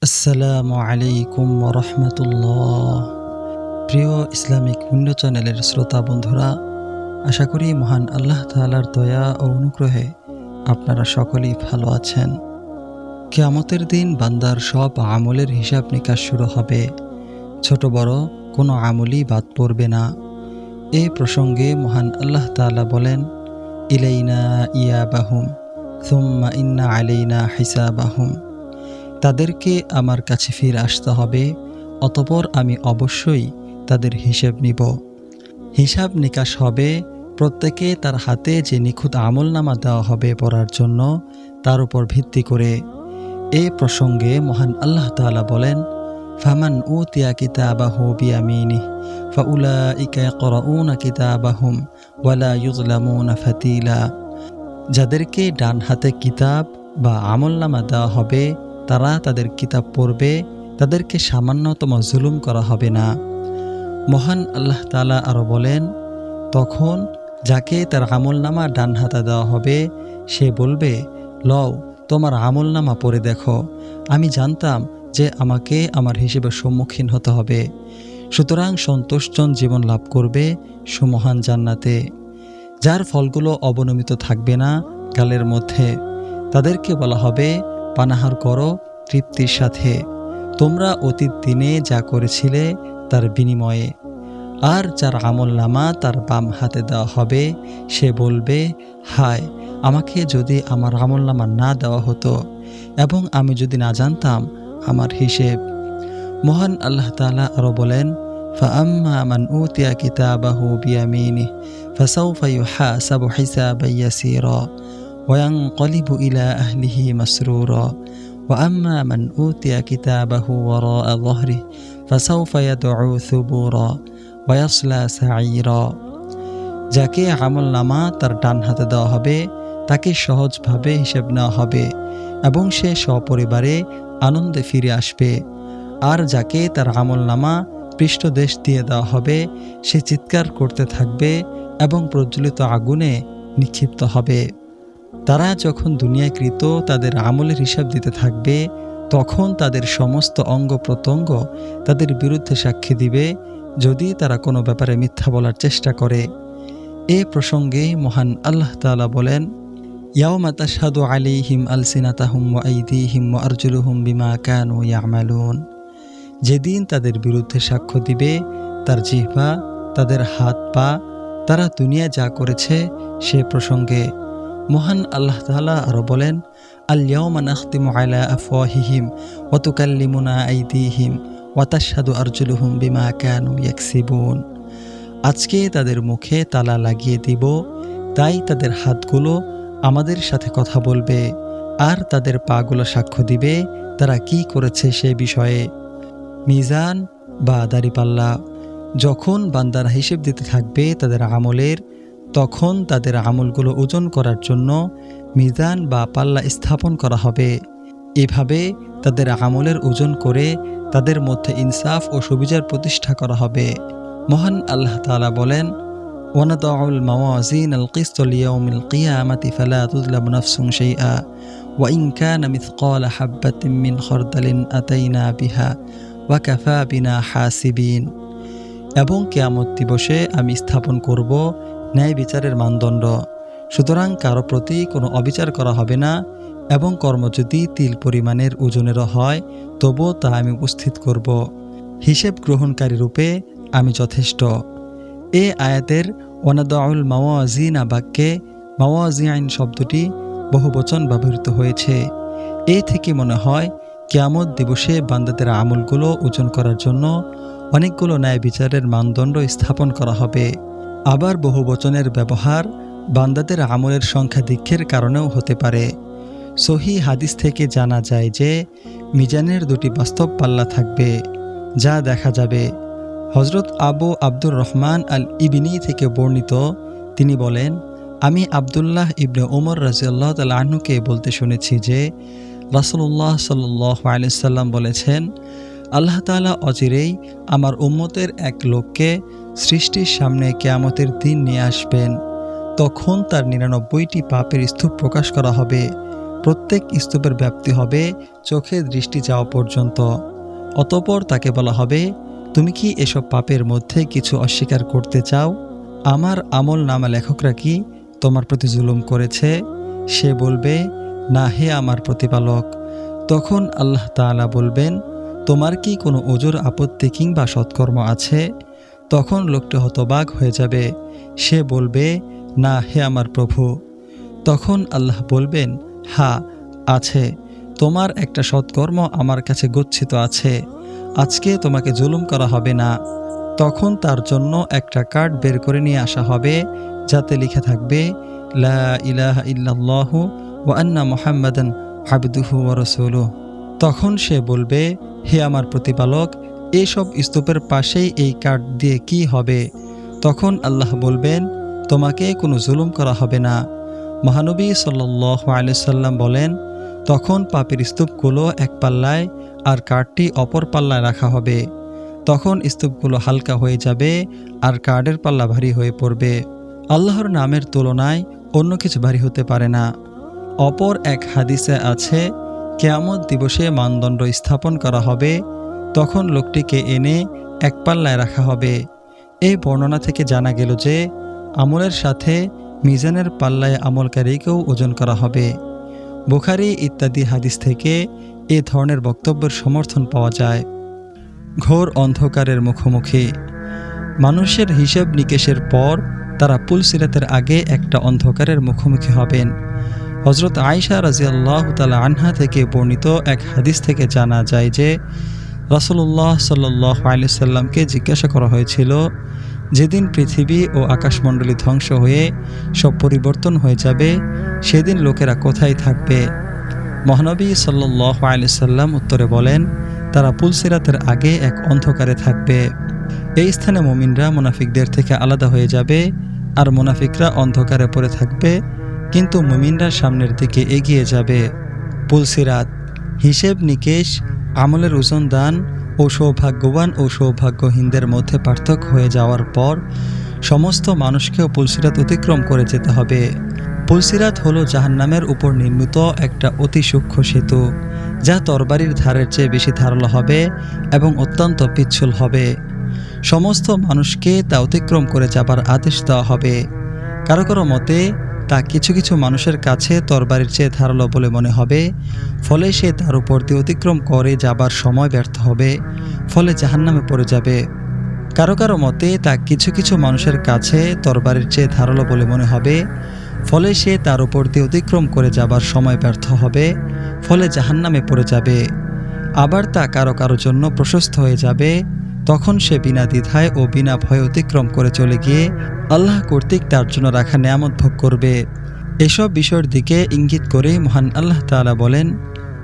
আসসালামু আলাইকুম রহমতুল্লাহ। প্রিয় ইসলামিক ভিন্ন চ্যানেলের শ্রোতা বন্ধুরা, আশা করি মহান আল্লাহ তাআলার দয়া ও অনুগ্রহে আপনারা সকলেই ভালো আছেন। কিয়ামতের দিন বান্দার সব আমলের হিসাব নিকাশ শুরু হবে। ছোট বড় কোনো আমলই বাদ পড়বে না। এ প্রসঙ্গে মহান আল্লাহ তাআলা বলেন, ইলাইনা ইয়াবাহুম সুম্মা ইন্না আলাইনা হিসাবাহুম। তাদেরকে আমার কাছে ফিরে আসতে হবে, অতঃপর আমি অবশ্যই তাদের হিসেব নিব। হিসাব নিকাশ হবে, প্রত্যেকে তার হাতে যে নিখুঁত আমলনামা দেওয়া হবে পড়ার জন্য, তার উপর ভিত্তি করে। এ প্রসঙ্গে মহান আল্লাহ তাআলা বলেন, ফামান উতিয়া কিতাবাহু বিয়ামিনিহি ফাউলাইকা ইয়াকরাউনা কিতাবাহুম ওয়ালা ইউযলামুনা ফাতিলা। যাদেরকে ডান হাতে কিতাব বা আমলনামা দেওয়া হবে, তারা তাদের কিতাব পড়বে, তাদেরকে সামান্যতম জুলুম করা হবে না। মহান আল্লাহ তাআলা আরও বলেন, তখন যাকে তার আমলনামা ডান হাতে দেওয়া হবে, সে বলবে, লও তোমার আমলনামা পড়ে দেখো, আমি জানতাম যে আমাকে আমার হিসেবের সম্মুখীন হতে হবে। সুতরাং সন্তোষজন জীবন লাভ করবে সুমহান জান্নাতে, যার ফলগুলো অবনমিত থাকবে না গালের মধ্যে। তাদেরকে বলা হবে, পানাহার করো তৃপ্তির সাথে, তোমরা অতীত দিনে যা করেছিলে তার বিনিময়ে। আর যার আমলনামা তার বাম হাতে দেওয়া হবে, সে বলবে, হায়, আমাকে যদি আমার আমলনামা না দেওয়া হতো এবং আমি যদি না জানতাম আমার হিসেব। মহান আল্লাহ তাআলা আরও বলেন, ফাআম্মা মান উতিয়া কিতাবাহু বিয়ামিনিহি ফাসাউফা ইউহাসাবু হিসাবান ইয়াসীরা ওয়ায়ানকালিবু ইলা আহলিহি মাসরুরা ওয়াআম্মা মান উতিয়া কিতাবাহু ওয়ারাআ যাহরিহি ফাসাউফা ইয়াদউ থুবুরা ওয়ায়াসলা সাঈরা। যাকে আমলনামা তার ডান হাতে দেওয়া হবে, তাকে সহজভাবে হিসেব নেওয়া হবে এবং সে সপরিবারে আনন্দে ফিরে আসবে। আর যাকে তার আমলনামা পৃষ্ঠদেশ দিয়ে দেওয়া হবে, সে চিৎকার করতে থাকবে এবং প্রজ্বলিত আগুনে নিক্ষিপ্ত হবে। তারা যখন দুনিয়াকৃত তাদের আমলের হিসাব দিতে থাকবে, তখন তাদের সমস্ত অঙ্গ প্রত্যঙ্গ তাদের বিরুদ্ধে সাক্ষী দিবে, যদি তারা কোনো ব্যাপারে মিথ্যা বলার চেষ্টা করে। এ প্রসঙ্গে মহান আল্লাহ তাআলা বলেন, ইয়াওমা তাশহাদু আলাইহিম আলসিনাতাহুম ওয়া আইদিহিম ওয়া আরজুলুহুম বিমা কানু ইয়ামালুন। যেদিন তাদের বিরুদ্ধে সাক্ষ্য দিবে তার জিহ্বা, তাদের হাত পা, তারা দুনিয়া যা করেছে সে প্রসঙ্গে। মহান আল্লাহ তাআলা আরও বলেন, আল-ইয়াওমা নাখতিমু আলা আফওয়াহিহিম ওয়া তুকাল্লিমুনা আইদিহিম ওয়া তাশহাদু আরজুলুহুম বিমা কানু ইয়াকসিবুন। আজকে তাদের মুখে তালা লাগিয়ে দিব, তাই তাদের হাতগুলো আমাদের সাথে কথা বলবে আর তাদের পাগুলো সাক্ষ্য দিবে তারা কি করেছে সে বিষয়ে। মিজান বা দাড়িপাল্লা, যখন বান্দারা হিসেব দিতে থাকবে তাদের আমলের, তখন তাদের আমলগুলো ওজন করার জন্য মিজান বা পাল্লা স্থাপন করা হবে। এভাবে তাদের আমলের ওজন করে তাদের মধ্যে ইনসাফ ও সুবিচার প্রতিষ্ঠা করা হবে। মহান আল্লাহ তাআলা বলেন, ওয়ানাদাউল মাওয়াজিনাল কিসত লিয়াউমিল কিয়ামাতি ফালা তুযলামু নাফসুন শাইআ ওয়া ইন কানা মিসকালা হাববাতিন মিন খারদালিন আতাইনা বিহা ওয়া কাফা বিনা হাসিবিন। এবং কিয়ামত দিবসে আমি স্থাপন করব ন্যায় বিচারের মানদণ্ড, সুতরাং কারো প্রতি কোনো অবিচার করা হবে না, এবং কর্ম যদি তিল পরিমাণের ওজনেরও হয় তবুও তা আমি উপস্থিত করব। হিসেব গ্রহণকারী রূপে আমি যথেষ্ট। এ আয়াতের ওয়ানাদাউল মাওয়াজিনা বাক্যে মাওয়াজিন শব্দটি বহুবচন ব্যবহৃত হয়েছে। এ থেকে মনে হয় কিয়ামত দিবসে বান্দাদের আমলগুলো ওজন করার জন্য অনেকগুলো ন্যায় বিচারের মানদণ্ড স্থাপন করা হবে। আবার বহুবচনের ব্যবহার বান্দাদের আমলের সংখ্যাধিক্যের কারণেও হতে পারে। সহিহ হাদিস থেকে জানা যায় যে মিজানের দুটি বাস্তব পাল্লা থাকবে, যা দেখা যাবে। হযরত আবু আব্দুর রহমান আল ইবনী থেকে বর্ণিত, তিনি বলেন, আমি আবদুল্লাহ ইবনে ওমর রাদিয়াল্লাহু তাআলা আনহুকে বলতে শুনেছি যে রাসূলুল্লাহ সাল্লাল্লাহু আলাইহি সাল্লাম বলেছেন, আল্লাহ তাআলা অচিরেই আমার উম্মতের এক লোককে সৃষ্টির সামনে কিয়ামতের দিন নিয়ে আসবেন। তখন তার 99টি পাপের স্তূপ প্রকাশ করা হবে, প্রত্যেক স্তূপের ব্যাপ্তি হবে চোখে দৃষ্টি যাওয়া পর্যন্ত। অতঃপর তাকে বলা হবে, তুমি কি এসব পাপের মধ্যে কিছু অস্বীকার করতে চাও? আমার আমল নামা লেখকরা কি তোমার প্রতি জুলুম করেছে? সে বলবে, না হে আমার প্রতিপালক। তখন আল্লাহ তাআলা বলবেন, তোমার কি কোনো ওজর আপত্তি কিংবা সৎকর্ম আছে? তখন লোকটি হতবাক হয়ে যাবে। সে বলবে, না হে আমার প্রভু। তখন আল্লাহ বলবেন, হ্যাঁ আছে, তোমার একটা সৎকর্ম আমার কাছে গচ্ছিত আছে, আজকে তোমাকে জুলুম করা হবে না। তখন তার জন্য একটা কার্ড বের করে নিয়ে আসা হবে, যাতে লিখে থাকবে, লা ইলাহা ইল্লাল্লাহু ওয়া আন্না মুহাম্মাদান আবদুহু ওয়া রাসূলুহু। তখন সে বলবে, হে আমার প্রতিপালক, এইসব স্তূপের পাশেই এই কার্ড দিয়ে কি হবে? তখন আল্লাহ বলবেন, তোমাকে কোনো জুলুম করা হবে না। মহানবী সাল্লাল্লাহু আলাইহি সাল্লাম বলেন, তখন পাপের স্তূপগুলো এক পাল্লায় আর কার্ডটি অপর পাল্লায় রাখা হবে। তখন স্তূপগুলো হালকা হয়ে যাবে আর কার্ডের পাল্লা ভারী হয়ে পড়বে। আল্লাহর নামের তুলনায় অন্য কিছু ভারী হতে পারে না। অপর এক হাদিসে আছে, কিয়ামত দিবসে মানদণ্ড স্থাপন করা হবে, তখন লোকটিকে এনে এক পাল্লায় রাখা হবে। এই বর্ণনা থেকে জানা গেল যে আমলের সাথে মিজানের পাল্লায় আমলকারীকেও ওজন করা হবে। বুখারী ইত্যাদি হাদিস থেকে এ ধরনের বক্তব্যের সমর্থন পাওয়া যায়। ঘোর অন্ধকারের মুখোমুখি। মানুষের হিসাব নিকেশের পর তারা পুলসিরাতের আগে একটা অন্ধকারের মুখোমুখি হবেন। হযরত আয়েশা রাদিয়াল্লাহু তাআলা আনহা থেকে বর্ণিত এক হাদিস থেকে জানা যায় যে রাসূলুল্লাহ সাল্লাল্লাহু আলাইহি সাল্লামকে জিজ্ঞাসা করা হয়েছিল, যেদিন পৃথিবী ও আকাশমণ্ডলী ধ্বংস হয়ে সব পরিবর্তন হয়ে যাবে, সেদিন লোকেরা কোথায় থাকবে? মহানবী সাল্লাল্লাহু আলাইহি সাল্লাম উত্তরে বলেন, তারা পুলসিরাতের আগে এক অন্ধকারে থাকবে। এই স্থানে মুমিনরা মুনাফিকদের থেকে আলাদা হয়ে যাবে, আর মুনাফিকরা অন্ধকারে পড়ে থাকবে, কিন্তু মুমিনরা সামনের দিকে এগিয়ে যাবে। পুলসিরাত, হিসেব নিকেশ, আমলের ওজন দান ও সৌভাগ্যবান ও সৌভাগ্যহীনদের মধ্যে পার্থক্য হয়ে যাওয়ার পর সমস্ত মানুষকেও পুলসিরাত অতিক্রম করে যেতে হবে। পুলসিরাত হলো জাহান্নামের উপর নির্মিত একটা অতি সূক্ষ্ম সেতু, যা তরবারির ধারের চেয়ে বেশি ধারালো হবে এবং অত্যন্ত পিচ্ছিল হবে। সমস্ত মানুষকে তা অতিক্রম করে যাবার আদেশ দেওয়া হবে। কারো কারো মতে তা কিছু কিছু মানুষের কাছে তরবারির চেয়ে ধারালো বলে মনে হবে, ফলে সে তার উপর দিয়ে অতিক্রম করে যাবার সময় ব্যর্থ হবে, ফলে জাহান্নামে পড়ে যাবে। কারো কারো মতে তা কিছু কিছু মানুষের কাছে তরবারির চেয়ে ধারালো বলে মনে হবে, ফলে সে তার উপর দিয়ে অতিক্রম করে যাবার সময় ব্যর্থ হবে, ফলে জাহান্নামে পড়ে যাবে। আবার তা কারো কারো জন্য প্রশস্ত হয়ে যাবে, তখন সে বিনা দ্বিধায় ও বিনা ভয়ে অতিক্রম করে চলে গিয়ে আল্লাহ কর্তৃক তার জন্য রাখা নেয়ামত ভোগ করবে। এসব বিষয়ের দিকে ইঙ্গিত করে মহান আল্লাহ তাআলা বলেন,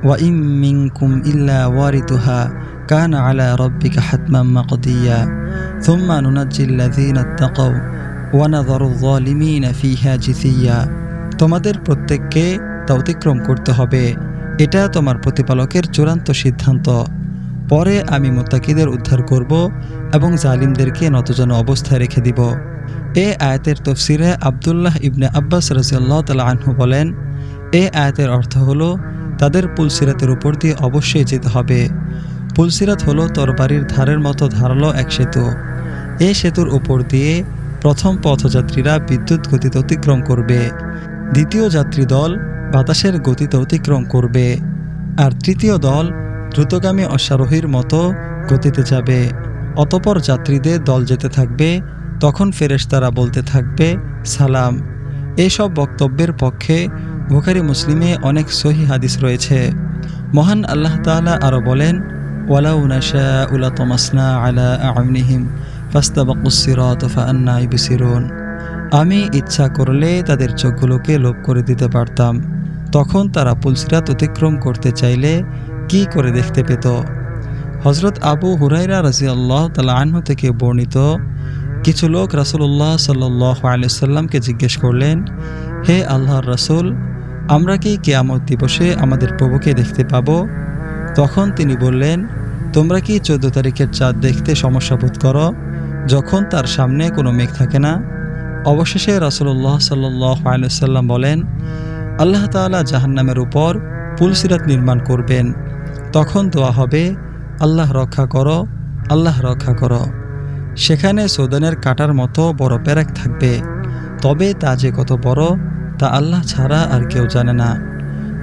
ওয়া ইম মিনকুম ইল্লা ওয়ারিদুহা কানা আলা রাব্বিকা হাতমান মাকদিয়া সুম্মা নুনাজ্জিল্লাযীনা ইত্তাকাউ ওয়া নাযারুয যালিমিনা ফিহা জিসিয়া। তোমাদের প্রত্যেককে তা অতিক্রম করতে হবে, এটা তোমার প্রতিপালকের চূড়ান্ত সিদ্ধান্ত। পরে আমি মুত্তাকিদের উদ্ধার করব এবং জালিমদেরকে নতজন অবস্থায় রেখে দিব। এ আয়াতের তফসিরে আব্দুল্লাহ ইবনে আব্বাস রাদিয়াল্লাহু তাআলা আনহু বলেন, এ আয়াতের অর্থ হলো তাদের পুলসিরাতের উপর দিয়ে অবশ্যই যেতে হবে। পুলসিরাত হলো তরবারির ধারের মতো ধারালো এক সেতু। এই সেতুর উপর দিয়ে প্রথম পথযাত্রীরা বিদ্যুৎ গতিতে অতিক্রম করবে, দ্বিতীয় যাত্রী দল বাতাসের গতিতে অতিক্রম করবে, আর তৃতীয় দল দ্রুতগামী অশ্বারোহীর মতো গতিতে যাবে। অতঃপর যাত্রীদের দল যেতে থাকবে, তখন ফেরেশতারা বলতে থাকবে সালাম। এসব বক্তব্যের পক্ষে বুখারী মুসলিমে অনেক সহিহ হাদিস রয়েছে। মহান আল্লাহ তাআলা আরও বলেন, ওয়ালাউ নাশাউ লাতামাসনা আলা আ'ইউনিহিম ফাস্তাবাকুস সিরাত ফাআন্না ইবসিরুন। আমি ইচ্ছা করলে তাদের চোখগুলোকে লোপ করে দিতে পারতাম, তখন তারা পুলসিরাত অতিক্রম করতে চাইলে কি করে দেখতে পেত। হযরত আবু হুরায়রা রাদিয়াল্লাহু তাআলা আনহু থেকে বর্ণিত, কিছু লোক রাসূলুল্লাহ সাল্লাল্লাহু আলাইহি সাল্লামকে জিজ্ঞেস করলেন, হে আল্লাহর রাসূল, আমরা কি কিয়ামত দিবসে আমাদের প্রভুকে দেখতে পাব? তখন তিনি বললেন, তোমরা কি 14 তারিখের চাঁদ দেখতে সমস্যা বোধ করো, যখন তার সামনে কোনো মেঘ থাকে না? অবশেষে রাসূলুল্লাহ সাল্লাল্লাহু আলাইহি সাল্লাম বলেন, আল্লাহ তাআলা জাহান্নামের উপর পুলসিরাত নির্মাণ করবেন। তখন দোয়া হবে, আল্লাহ রক্ষা করো, আল্লাহ রক্ষা করো। সেখানে সৌদানের কাঁটার মতো বড় পেরেক থাকবে, তবে তা যে কত বড় তা আল্লাহ ছাড়া আর কেউ জানে না।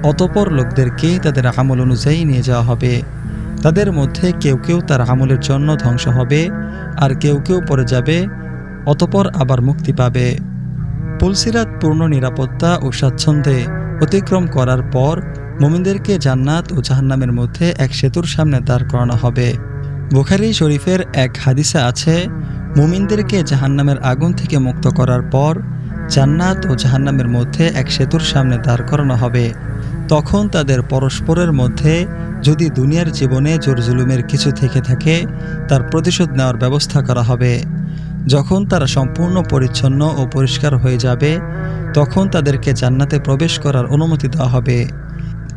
অতঃপর লোকদেরকে তাদের আমল অনুযায়ী নিয়ে যাওয়া হবে। তাদের মধ্যে কেউ কেউ তার আমলের জন্য ধ্বংস হবে, আর কেউ কেউ পড়ে যাবে, অতঃপর আবার মুক্তি পাবে। পুলসিরাত পূর্ণ নিরাপত্তা ও স্বাচ্ছন্দ্যে অতিক্রম করার পর মুমিনদেরকে জান্নাত ও জাহান্নামের মধ্যে এক সেতুর সামনে দাঁড় করানো হবে। বুখারী শরীফের এক হাদিসে আছে, মুমিনদেরকে জাহান্নামের আগুন থেকে মুক্ত করার পর জান্নাত ও জাহান্নামের মধ্যে এক সেতুর সামনে দাঁড় করানো হবে। তখন তাদের পরস্পরের মধ্যে যদি দুনিয়ার জীবনে জোর জুলুমের কিছু থেকে থাকে তার প্রতিশোধ নেওয়ার ব্যবস্থা করা হবে। যখন তারা সম্পূর্ণ পরিচ্ছন্ন ও পরিষ্কার হয়ে যাবে তখন তাদেরকে জান্নাতে প্রবেশ করার অনুমতি দেওয়া হবে।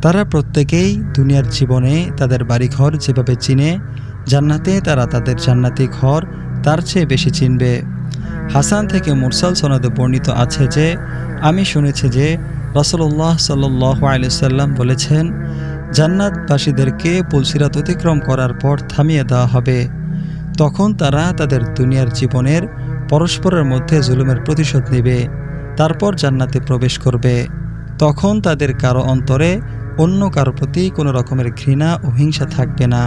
তারা প্রত্যেকেই দুনিয়ার জীবনে তাদের বাড়িঘর যেভাবে চিনে, জান্নাতে তারা তাদের জান্নাতি ঘর তার চেয়ে বেশি চিনবে। হাসান থেকে মুরসাল সনদে বর্ণিত আছে যে, আমি শুনেছি যে রাসূলুল্লাহ সাল্লাল্লাহু আলাইহি সাল্লাম বলেছেন, জান্নাতবাসীদেরকে পুলসিরাত অতিক্রম করার পর থামিয়ে দেওয়া হবে। তখন তারা তাদের দুনিয়ার জীবনের পরস্পরের মধ্যে জুলুমের প্রতিশোধ নেবে, তারপর জান্নাতে প্রবেশ করবে। তখন তাদের কারো অন্তরে অন্য কারো প্রতি কোনো রকমের ঘৃণা ও হিংসা থাকবে না।